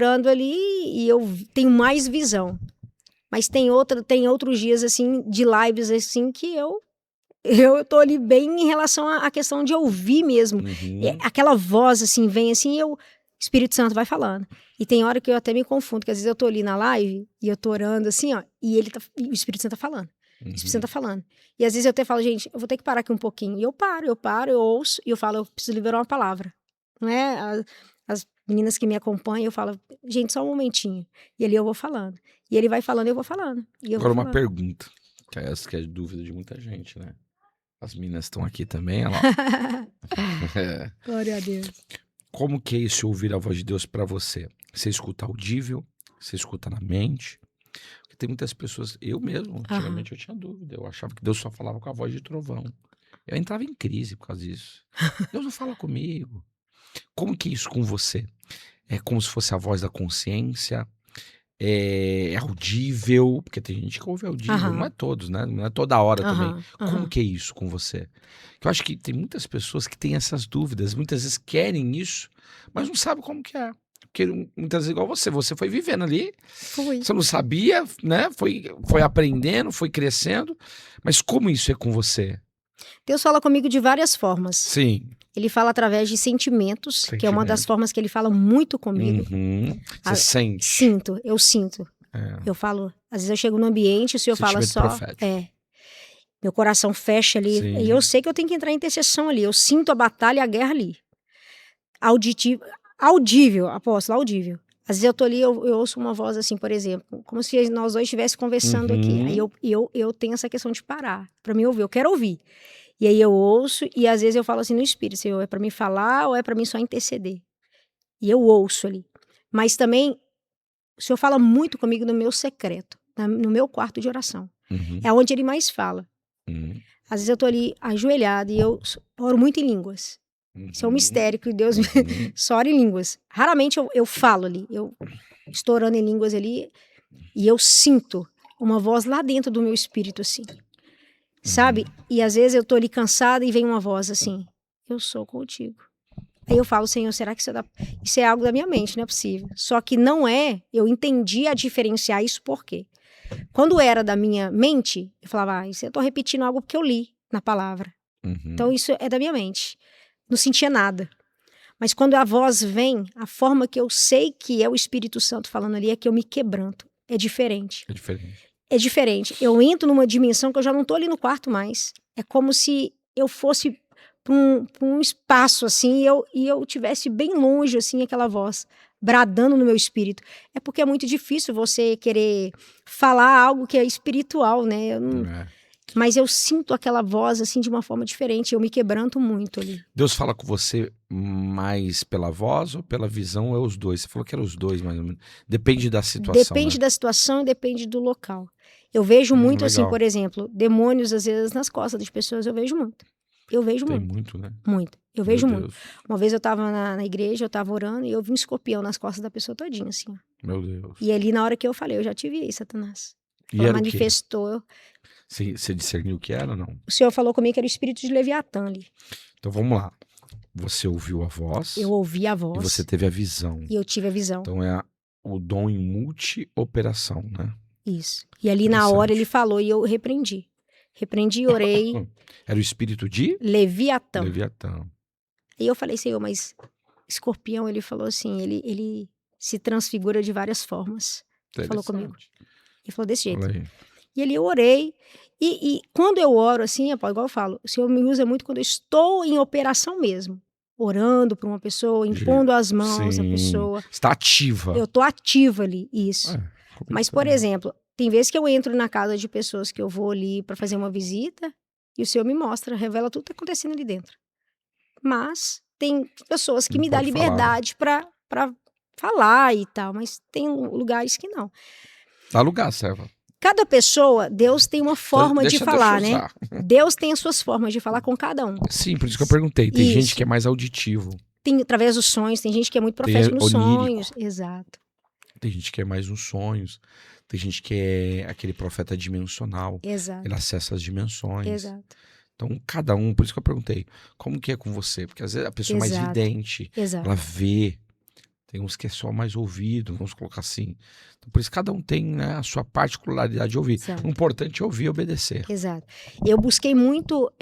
orando ali e eu tenho mais visão. Mas tem outros dias, assim, de lives, assim, que eu tô ali bem em relação à questão de ouvir mesmo. Aquela voz, assim, vem assim e o Espírito Santo vai falando. E tem hora que eu até me confundo, que às vezes eu tô ali na live e eu tô orando assim, ó, e o Espírito Santo tá falando. O Espírito Santo tá falando. E às vezes eu até falo, gente, eu vou ter que parar aqui um pouquinho. E eu paro, eu ouço e eu falo, eu preciso liberar uma palavra. Não é? As meninas que me acompanham, eu falo, gente, só um momentinho. E ali eu vou falando. E ele vai falando e eu vou falando. Agora uma pergunta, que é essa que é dúvida de muita gente, né? As meninas estão aqui também, olha lá. Glória a Deus. Como que é isso, ouvir a voz de Deus pra você? Você escuta audível? Você escuta na mente? Porque tem muitas pessoas, eu mesmo, antigamente eu tinha dúvida, eu achava que Deus só falava com a voz de trovão. Eu entrava em crise por causa disso. Deus não fala comigo. Como que é isso com você? É como se fosse a voz da consciência? É audível? Porque tem gente que ouve audível, não é todos, né? Não é toda hora também. Como que é isso com você? Eu acho que tem muitas pessoas que têm essas dúvidas, muitas vezes querem isso, mas não sabem como que é. Porque muitas vezes igual você foi vivendo ali, você não sabia, né? Foi aprendendo, foi crescendo, mas como isso é com você? Deus fala comigo de várias formas. Sim. Ele fala através de sentimentos, que é uma das formas que ele fala muito comigo. Você sente? Eu sinto. Eu falo, às vezes eu chego no ambiente, o Senhor fala só. Profético. Meu coração fecha ali. Sim. E eu sei que eu tenho que entrar em intercessão ali. Eu sinto a batalha e a guerra ali. Audível, apóstolo, audível. Às vezes eu tô ali, eu ouço uma voz assim, por exemplo, como se nós dois estivéssemos conversando aqui. Aí eu tenho essa questão de parar pra me ouvir. Eu quero ouvir. E aí eu ouço e às vezes eu falo assim no espírito, Senhor, é pra mim falar ou é pra mim só interceder? E eu ouço ali. Mas também, o Senhor fala muito comigo no meu secreto, no meu quarto de oração. É onde ele mais fala. Às vezes eu tô ali ajoelhada e eu oro muito em línguas. Isso é um mistério que Deus só ora em línguas. Raramente eu falo ali. Eu estou orando em línguas ali e eu sinto uma voz lá dentro do meu espírito, assim. Sabe? E às vezes eu tô ali cansada e vem uma voz assim, eu sou contigo. Aí eu falo, Senhor, será que isso é algo da minha mente? Não é possível. Só que não é, eu entendi a diferenciar isso por quê? Quando era da minha mente, eu falava, isso eu tô repetindo algo que eu li na palavra. Então isso é da minha mente. Não sentia nada. Mas quando a voz vem, a forma que eu sei que é o Espírito Santo falando ali é que eu me quebranto. É diferente. É diferente. Eu entro numa dimensão que eu já não tô ali no quarto mais. É como se eu fosse para um espaço, assim, e eu tivesse bem longe, assim, aquela voz bradando no meu espírito. É porque é muito difícil você querer falar algo que é espiritual, né? Mas eu sinto aquela voz, assim, de uma forma diferente. Eu me quebranto muito ali. Deus fala com você mais pela voz ou pela visão, ou é os dois? Você falou que era os dois, mais ou menos. Depende da situação, Depende da situação e depende do local. Eu vejo muito, assim, por exemplo, demônios, às vezes, nas costas das pessoas, eu vejo muito. Eu vejo muito. Tem muito, né? Muito. Eu vejo muito. Uma vez eu tava na igreja, eu tava orando e eu vi um escorpião nas costas da pessoa todinha, assim. Meu Deus. E ali, na hora que eu falei, eu já tive aí, Satanás. E era manifestou. Você discerniu o que era ou não? O Senhor falou comigo que era o espírito de Leviatã ali. Então vamos lá. Você ouviu a voz. Eu ouvi a voz. E você teve a visão. E eu tive a visão. Então é o dom em multi-operação, né? Isso. E ali na hora ele falou e eu repreendi. Repreendi e orei. Era o espírito de? Leviatã. Leviatã. E eu falei, Senhor, mas escorpião, ele falou assim, ele se transfigura de várias formas. Ele falou comigo. Ele falou desse jeito. E ali eu orei. E quando eu oro assim, igual eu falo, o Senhor me usa muito quando eu estou em operação mesmo. Orando para uma pessoa, impondo as mãos à pessoa. Está ativa. Eu tô ativa ali, isso. Mas, por exemplo, tem vezes que eu entro na casa de pessoas que eu vou ali para fazer uma visita e o Senhor me mostra, revela tudo que tá acontecendo ali dentro. Mas tem pessoas que me dão liberdade para falar e tal, mas tem lugares que não. Dá lugar, serva. Cada pessoa, Deus tem uma forma de falar, né? Deus tem as suas formas de falar com cada um. Sim, por isso que eu perguntei. Tem gente que é mais auditivo. Tem através dos sonhos, tem gente que é muito profético nos sonhos. Exato. Tem gente que é mais nos sonhos. Tem gente que é aquele profeta dimensional. Exato. Ele acessa as dimensões. Exato. Então, cada um, por isso que eu perguntei, como que é com você? Porque às vezes a pessoa é mais vidente, ela vê, Tem uns que é só mais ouvido, vamos colocar assim. Então, por isso cada um tem, né, a sua particularidade de ouvir. Exato. O importante é ouvir e obedecer. Exato. Eu busquei muito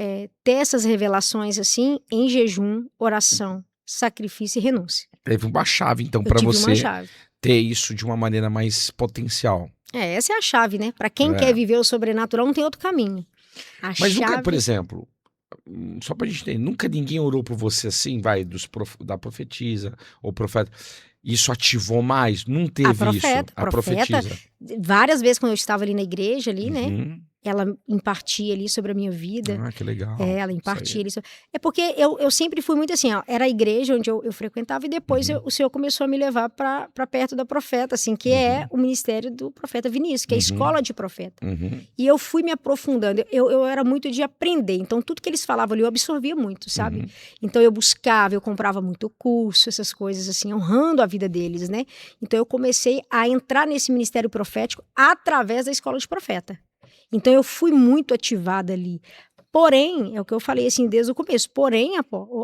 ter essas revelações assim em jejum, oração, sacrifício e renúncia. Teve uma chave, então, Eu para tive uma você chave. ter isso de uma maneira mais potencial. Essa é a chave, né? Para quem É. quer viver o sobrenatural, não tem outro caminho. A Mas chave... nunca, por exemplo, só pra gente entender, nunca ninguém orou por você assim, vai, da profetisa ou profeta. Isso ativou mais? Não teve profeta, isso? A profetisa. Várias vezes quando eu estava ali na igreja, ali, né? Uhum. Ela impartia ali sobre a minha vida. Ah, que legal. Ela impartia ali. É porque eu sempre fui muito assim, ó, era a igreja onde eu frequentava e depois o Senhor começou a me levar para perto da profeta, assim, que é o ministério do profeta Vinícius, que é a escola de profeta. E eu fui me aprofundando. Eu era muito de aprender, então tudo que eles falavam ali eu absorvia muito, sabe? Então eu buscava, eu comprava muito curso, essas coisas assim, honrando a vida deles, né? Então eu comecei a entrar nesse ministério profético através da escola de profeta. Então eu fui muito ativada ali. Porém, é o que eu falei assim desde o começo, porém,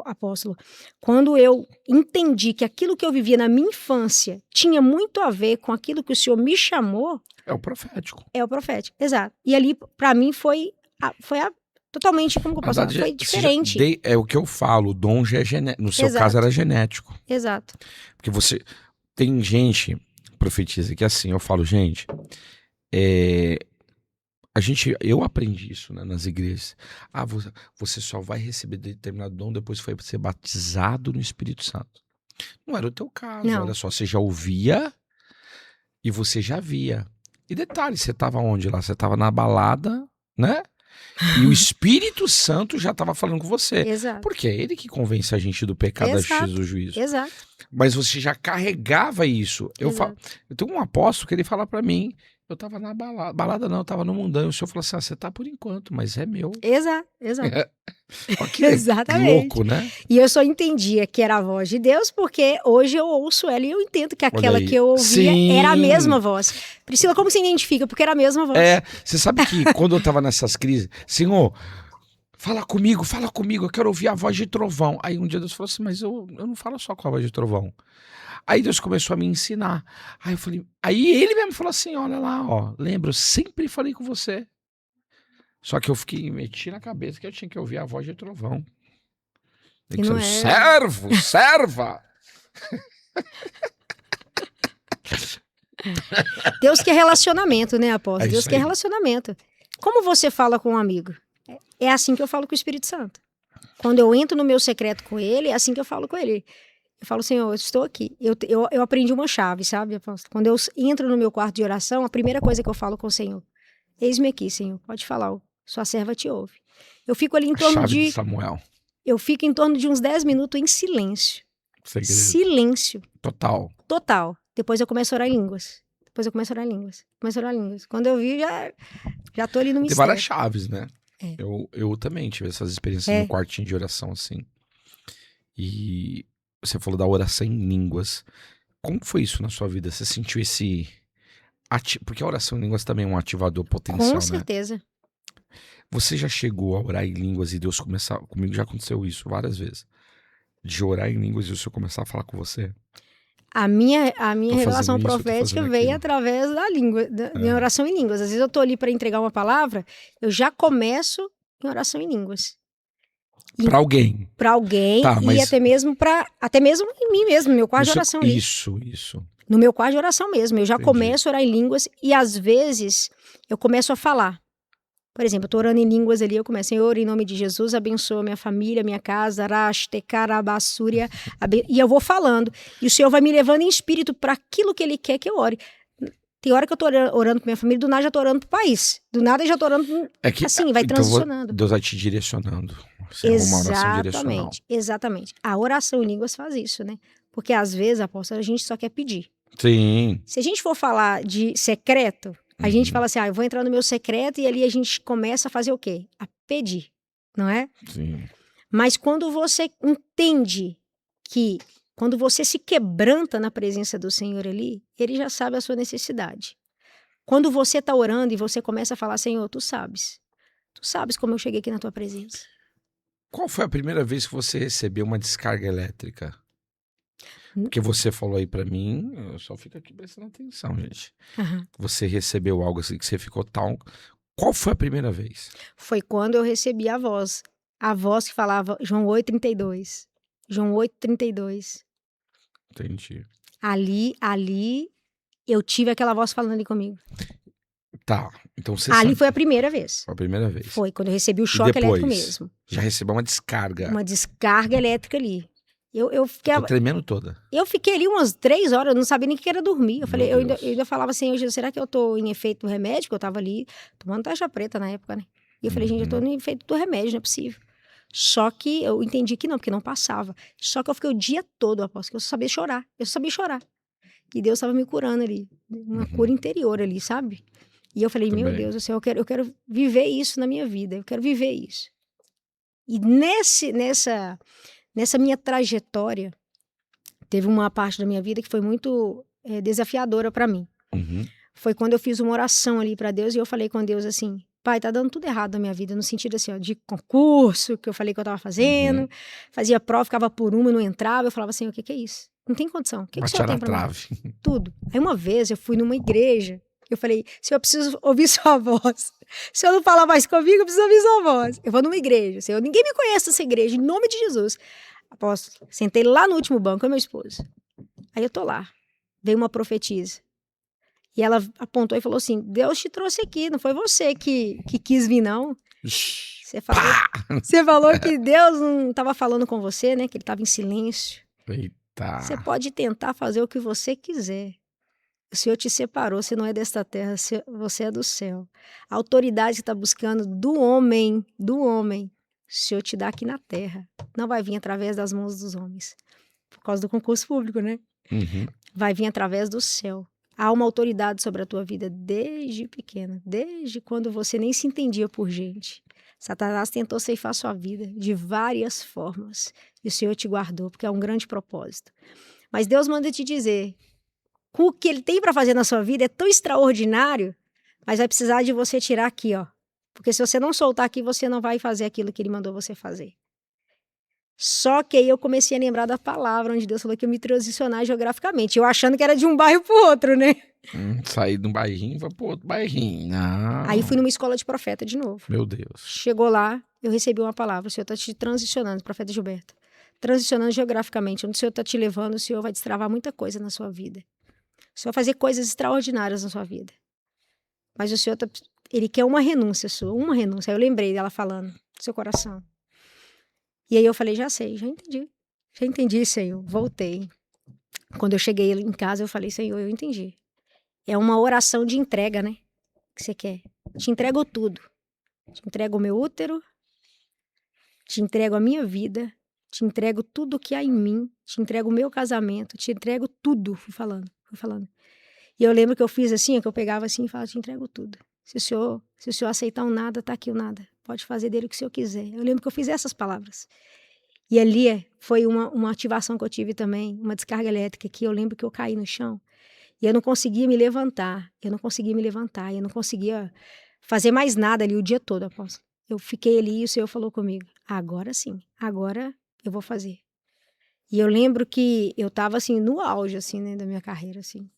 apóstolo, quando eu entendi que aquilo que eu vivia na minha infância tinha muito a ver com aquilo que o Senhor me chamou... É o profético. É o profético, exato. E ali, para mim, foi totalmente, como que eu posso falar? Foi diferente. É o que eu falo, o dom já é genético. No seu caso era genético. Exato. Porque você... Tem gente, profetiza, que assim, eu falo, gente... Eu aprendi isso, né, nas igrejas. Você só vai receber determinado dom depois que foi ser batizado no Espírito Santo. Não era o teu caso, Não. olha só, você já ouvia e você já via. E detalhe, você estava onde lá? Você estava na balada, né? E o Espírito Santo já estava falando com você. Exato. Porque é ele que convence a gente do pecado, da justiça e do juízo. Exato. Mas você já carregava isso. Eu tenho um apóstolo que ele fala para mim, eu tava na balada não, eu tava no mundão, e o senhor falou assim, você tá por enquanto, mas é meu. Exato. Que exatamente. louco, né? E eu só entendia que era a voz de Deus, porque hoje eu ouço ela e eu entendo que aquela que eu ouvia era a mesma voz. Priscila, como você identifica? Porque era a mesma voz. Você sabe que quando eu tava nessas crises, Senhor, fala comigo, eu quero ouvir a voz de trovão. Aí um dia Deus falou assim, mas eu não falo só com a voz de trovão. Aí Deus começou a me ensinar. Aí eu falei, aí ele mesmo falou assim, olha lá, ó, lembra, eu sempre falei com você. Só que eu meti na cabeça que eu tinha que ouvir a voz de trovão. E não serva! Deus quer relacionamento, né, apóstolo? Deus quer aí. Relacionamento. Como você fala com um amigo? É assim que eu falo com o Espírito Santo. Quando eu entro no meu secreto com ele, é assim que eu falo com ele. Eu falo, Senhor, eu estou aqui. Eu aprendi uma chave, sabe, apóstolo? Quando eu entro no meu quarto de oração, a primeira coisa que eu falo com o Senhor, eis-me aqui, Senhor, pode falar, sua serva te ouve. Eu fico ali em torno de Samuel. Eu fico em torno de uns 10 minutos em silêncio. Segredo. Silêncio. Total. Depois eu começo a orar em línguas. Quando eu vi, já tô ali no mistério. Tem várias chaves, né? Eu também tive essas experiências no quartinho de oração, assim. E você falou da oração em línguas. Como foi isso na sua vida? Você sentiu esse... Porque a oração em línguas também é um ativador potencial, né? Com certeza. Você já chegou a orar em línguas e Deus começar... Comigo já aconteceu isso várias vezes. De orar em línguas e o Senhor começar a falar com você. A minha revelação profética veio através da língua, minha oração em línguas. Às vezes eu tô ali para entregar uma palavra, eu já começo em oração em línguas. Para alguém. Para alguém, tá, e até mesmo em mim mesmo, no meu quarto de oração ali. Isso. No meu quarto de oração mesmo, eu já começo a orar em línguas e às vezes eu começo a falar. Por exemplo, eu tô orando em línguas ali, eu começo, Senhor, em nome de Jesus, abençoa minha família, minha casa, Rashtekarabassúria, e eu vou falando. E o Senhor vai me levando em espírito para aquilo que Ele quer que eu ore. Tem hora que eu tô orando pra minha família, do nada já tô orando pro país. Do nada eu já tô orando, assim, vai transicionando. Deus vai te direcionando. Uma oração direcional. Exatamente. A oração em línguas faz isso, né? Porque às vezes, apóstolo, a gente só quer pedir. Sim. Se a gente for falar de secreto, a gente fala assim, eu vou entrar no meu secreto e ali a gente começa a fazer o quê? A pedir, não é? Sim. Mas quando você entende que, quando você se quebranta na presença do Senhor ali, Ele já sabe a sua necessidade. Quando você está orando e você começa a falar, Senhor, tu sabes como eu cheguei aqui na tua presença. Qual foi a primeira vez que você recebeu uma descarga elétrica? Porque você falou aí pra mim, eu só fico aqui prestando atenção, gente. Aham. Você recebeu algo assim que você ficou tal. Qual foi a primeira vez? Foi quando eu recebi a voz. A voz que falava João 8:32. João 8:32. Entendi. Ali, eu tive aquela voz falando ali comigo. Tá, então você Ali sabe. foi a primeira vez. Foi a primeira vez. Foi, quando eu recebi o E choque elétrico depois? mesmo. Já recebeu uma descarga. Uma descarga elétrica ali. Eu Ficou ficava, tremendo toda. eu fiquei ali umas 3 horas, eu não sabia nem o que era dormir. Eu falei, Meu eu Deus. ainda falava assim, hoje, será que eu tô em efeito do remédio? Que eu tava ali tomando taxa preta na época, né? E eu falei, gente, eu tô em efeito do remédio, não é possível. Só que eu entendi que não, porque não passava. Só que eu fiquei o dia todo, após que eu só sabia chorar. Eu só sabia chorar. E Deus estava me curando ali. Uma cura interior ali, sabe? E eu falei, meu Também. Deus do céu, eu quero viver isso na minha vida. Eu quero viver isso. E nessa minha trajetória, teve uma parte da minha vida que foi muito desafiadora para mim. Uhum. Foi quando eu fiz uma oração ali para Deus e eu falei com Deus assim, pai, tá dando tudo errado na minha vida, no sentido assim, ó, de concurso, que eu falei que eu tava fazendo, fazia prova, ficava por uma e não entrava, eu falava assim, o que é isso? Não tem condição, o que o senhor Bateram tem na pra mim? trave. Tudo. Aí uma vez eu fui numa igreja, eu falei, Senhor, eu preciso ouvir sua voz. Se eu não falar mais comigo, eu preciso ouvir sua voz. Eu vou numa igreja, Senhor, ninguém me conhece nessa igreja, em nome de Jesus. Apóstolo, sentei lá no último banco com meu esposo. Aí eu tô lá, veio uma profetisa. E ela apontou e falou assim, Deus te trouxe aqui, não foi você que quis vir, não. Você falou que Deus não estava falando com você, né? Que ele estava em silêncio. Eita. Você pode tentar fazer o que você quiser. O Senhor te separou, você não é desta terra, você é do céu. A autoridade que está buscando do homem, o Senhor te dá aqui na terra. Não vai vir através das mãos dos homens. Por causa do concurso público, né? Uhum. Vai vir através do céu. Há uma autoridade sobre a tua vida desde pequena, desde quando você nem se entendia por gente. Satanás tentou ceifar sua vida de várias formas. E o Senhor te guardou, porque é um grande propósito. Mas Deus manda te dizer, o que Ele tem para fazer na sua vida é tão extraordinário, mas vai precisar de você tirar aqui, ó. Porque se você não soltar aqui, você não vai fazer aquilo que Ele mandou você fazer. Só que aí eu comecei a lembrar da palavra onde Deus falou que eu me transicionar geograficamente. Eu achando que era de um bairro pro outro, né? Saí de um bairrinho e foi pro outro bairrinho. Não. Aí fui numa escola de profeta de novo. Meu Deus. Chegou lá, eu recebi uma palavra. O Senhor está te transicionando, profeta Gilberto. Transicionando geograficamente. Onde o Senhor está te levando, o Senhor vai destravar muita coisa na sua vida. O Senhor vai fazer coisas extraordinárias na sua vida. Mas o Senhor, Ele quer uma renúncia sua, uma renúncia. Aí eu lembrei dela falando, do seu coração. E aí eu falei, já sei, já entendi, Senhor, voltei. Quando eu cheguei em casa, eu falei, Senhor, eu entendi. É uma oração de entrega, né, que você quer. Te entrego tudo. Te entrego o meu útero, te entrego a minha vida, te entrego tudo que há em mim, te entrego o meu casamento, te entrego tudo, fui falando. E eu lembro que eu fiz assim, que eu pegava assim e falava, te entrego tudo. Se o senhor aceitar um nada, tá aqui o nada. Pode fazer dele o que o senhor quiser. Eu lembro que eu fiz essas palavras. E ali foi uma ativação que eu tive também, uma descarga elétrica, que eu lembro que eu caí no chão. E eu não conseguia me levantar. Eu não conseguia fazer mais nada ali o dia todo, apóstolo. Eu fiquei ali e o Senhor falou comigo, agora sim, agora eu vou fazer. E eu lembro que eu tava assim, no auge, assim, né, da minha carreira, assim.